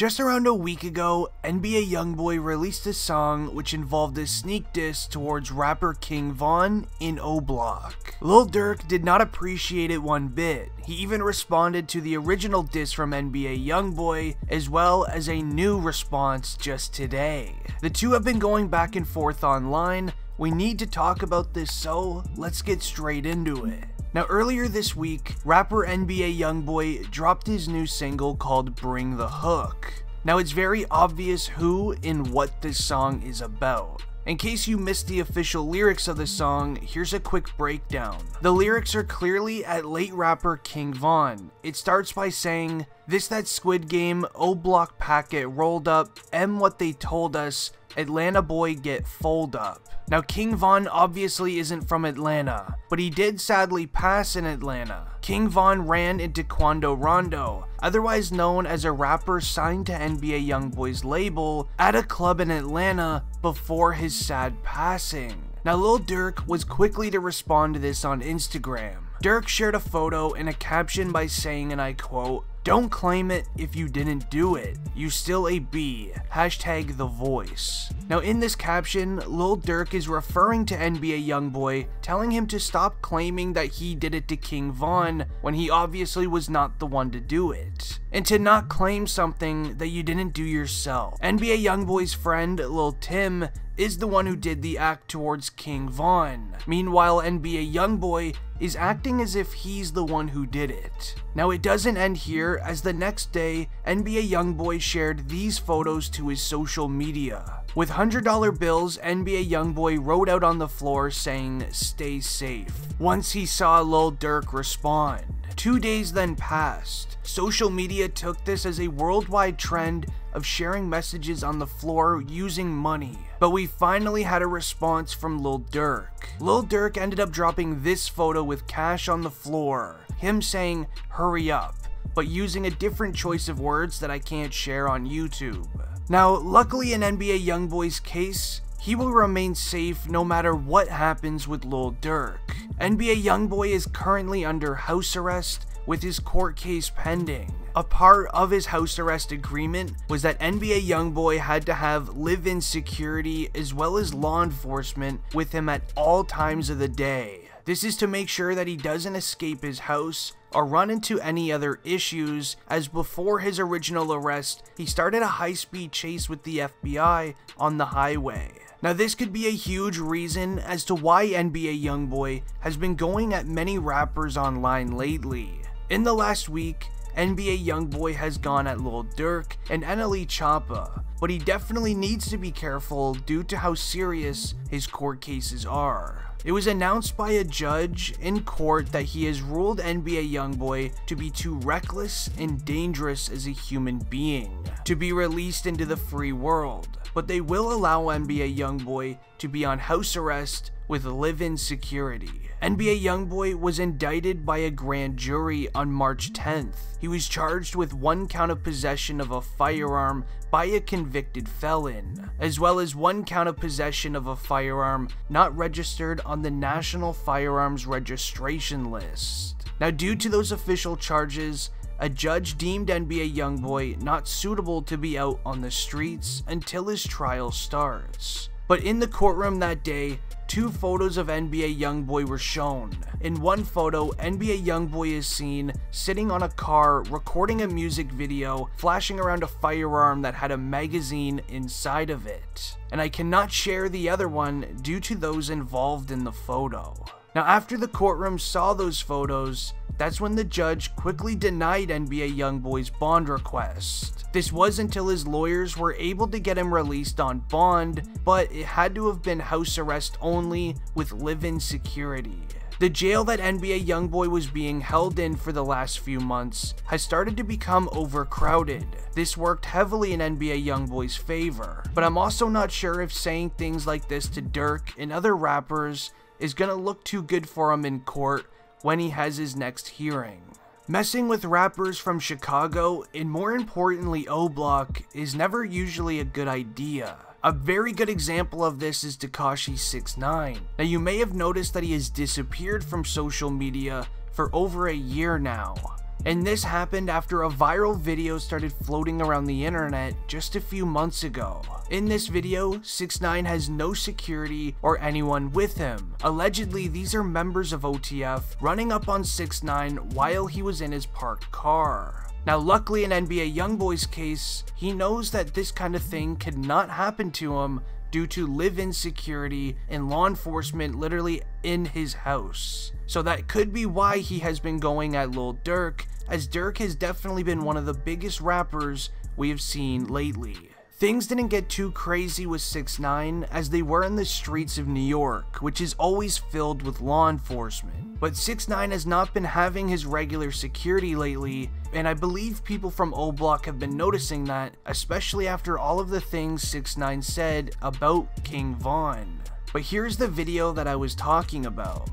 Just around a week ago, NBA Youngboy released a song which involved a sneak diss towards rapper King Von in O Block. Lil Durk did not appreciate it one bit. He even responded to the original diss from NBA Youngboy, as well as a new response just today. The two have been going back and forth online. We need to talk about this, so let's get straight into it. Now, earlier this week, rapper NBA Youngboy dropped his new single called Bring the Hook. Now, it's very obvious who and what this song is about. In case you missed the official lyrics of the song, here's a quick breakdown. The lyrics are clearly at late rapper King Von. It starts by saying, "This that Squid Game, O Block packet rolled up, what they told us, Atlanta boy get fold up." Now, King Von obviously isn't from Atlanta, but he did sadly pass in Atlanta. King Von ran into Quando Rondo, otherwise known as a rapper signed to NBA Youngboy's label, at a club in Atlanta before his sad passing. Now, Lil Durk was quickly to respond to this on Instagram. Durk shared a photo and a caption by saying, and I quote, "Don't claim it if you didn't do it. You still a B. Hashtag The Voice." Now, in this caption, Lil Durk is referring to NBA Youngboy, telling him to stop claiming that he did it to King Von when he obviously was not the one to do it, and to not claim something that you didn't do yourself. NBA Youngboy's friend, Lil Tim, is the one who did the act towards King Von. Meanwhile, NBA Youngboy is acting as if he's the one who did it. Now, it doesn't end here, as the next day, NBA Youngboy shared these photos to his social media. With $100 bills, NBA Youngboy wrote out on the floor saying, "Stay safe," once he saw Lil Durk respond. 2 days then passed. Social media took this as a worldwide trend of sharing messages on the floor using money. But we finally had a response from Lil Durk. Lil Durk ended up dropping this photo with cash on the floor, him saying, "Hurry up," but using a different choice of words that I can't share on YouTube. Now, luckily in NBA Youngboy's case, he will remain safe no matter what happens with Lil Durk. NBA Youngboy is currently under house arrest with his court case pending. A part of his house arrest agreement was that NBA Youngboy had to have live-in security as well as law enforcement with him at all times of the day. This is to make sure that he doesn't escape his house or run into any other issues, as before his original arrest, he started a high-speed chase with the FBI on the highway. Now, this could be a huge reason as to why NBA Youngboy has been going at many rappers online lately. In the last week, NBA Youngboy has gone at Lil Durk and NLE Choppa, but he definitely needs to be careful due to how serious his court cases are. It was announced by a judge in court that he has ruled NBA Youngboy to be too reckless and dangerous as a human being to be released into the free world, but they will allow NBA Youngboy to be on house arrest with live-in security. NBA Youngboy was indicted by a grand jury on March 10th. He was charged with 1 count of possession of a firearm by a convicted felon, as well as 1 count of possession of a firearm not registered on the National Firearms Registration List. Now, due to those official charges, a judge deemed NBA Youngboy not suitable to be out on the streets until his trial starts. But in the courtroom that day, 2 photos of NBA Youngboy were shown. In one photo, NBA Youngboy is seen sitting on a car recording a music video, flashing around a firearm that had a magazine inside of it. And I cannot share the other one due to those involved in the photo. Now, after the courtroom saw those photos, that's when the judge quickly denied NBA Youngboy's bond request. This was until his lawyers were able to get him released on bond, but it had to have been house arrest only with live-in security. The jail that NBA Youngboy was being held in for the last few months has started to become overcrowded. This worked heavily in NBA Youngboy's favor, but I'm also not sure if saying things like this to Durk and other rappers is gonna look too good for him in court when he has his next hearing. Messing with rappers from Chicago, and more importantly O Block, is never usually a good idea. A very good example of this is Tekashi 6ix9ine. Now, you may have noticed that he has disappeared from social media for over a year now. And this happened after a viral video started floating around the internet just a few months ago. In this video, 6ix9ine has no security or anyone with him. Allegedly, these are members of OTF running up on 6ix9ine while he was in his parked car. Now luckily in NBA Youngboy's case, he knows that this kind of thing could not happen to him due to live-in security and law enforcement literally in his house. So that could be why he has been going at Lil Durk, as Durk has definitely been one of the biggest rappers we have seen lately. Things didn't get too crazy with 6ix9ine as they were in the streets of New York, which is always filled with law enforcement. But 6ix9ine has not been having his regular security lately, and I believe people from O Block have been noticing that, especially after all of the things 6ix9ine said about King Von. But here's the video that I was talking about.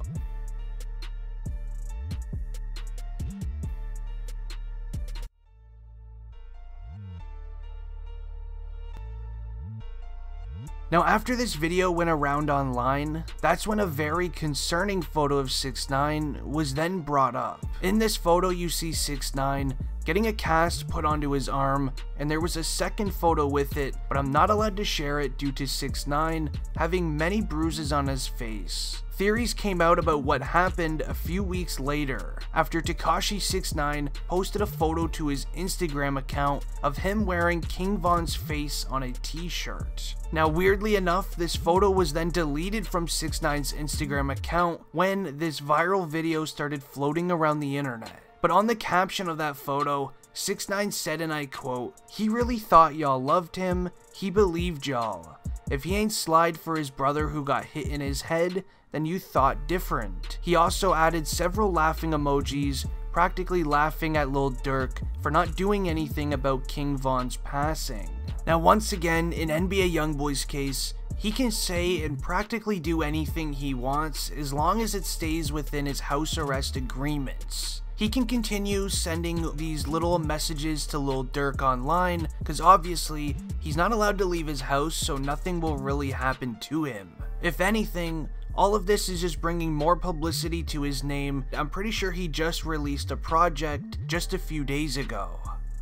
Now after this video went around online, that's when a very concerning photo of 6ix9ine was then brought up. In this photo you see 6ix9ine getting a cast put onto his arm, and there was a second photo with it, but I'm not allowed to share it due to 6ix9ine having many bruises on his face. Theories came out about what happened a few weeks later, after Tekashi 6ix9ine posted a photo to his Instagram account of him wearing King Von's face on a t-shirt. Now weirdly enough, this photo was then deleted from 6ix9ine's Instagram account when this viral video started floating around the internet. But on the caption of that photo, 6ix9ine said, and I quote, "He really thought y'all loved him, he believed y'all. If he ain't slide for his brother who got hit in his head, then you thought different." He also added several laughing emojis, practically laughing at Lil Durk for not doing anything about King Von's passing. Now once again, in NBA Youngboy's case, he can say and practically do anything he wants as long as it stays within his house arrest agreements. He can continue sending these little messages to Lil Durk online, because obviously he's not allowed to leave his house, so nothing will really happen to him. If anything, all of this is just bringing more publicity to his name. I'm pretty sure he just released a project just a few days ago.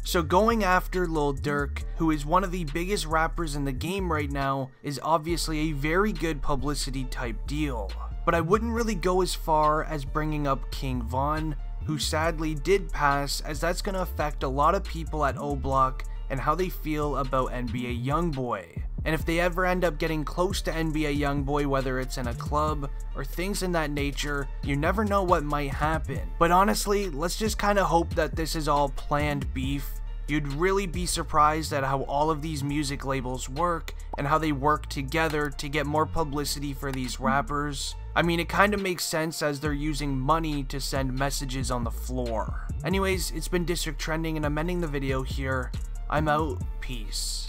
So going after Lil Durk, who is one of the biggest rappers in the game right now, is obviously a very good publicity type deal. But I wouldn't really go as far as bringing up King Von, who sadly did pass, as that's going to affect a lot of people at O Block and how they feel about NBA Youngboy. And if they ever end up getting close to NBA Youngboy, whether it's in a club or things in that nature, you never know what might happen. But honestly, let's just kind of hope that this is all planned beef. You'd really be surprised at how all of these music labels work and how they work together to get more publicity for these rappers. I mean, it kind of makes sense as they're using money to send messages on the floor. Anyways, it's been District Trending and I'm ending the video here. I'm out. Peace.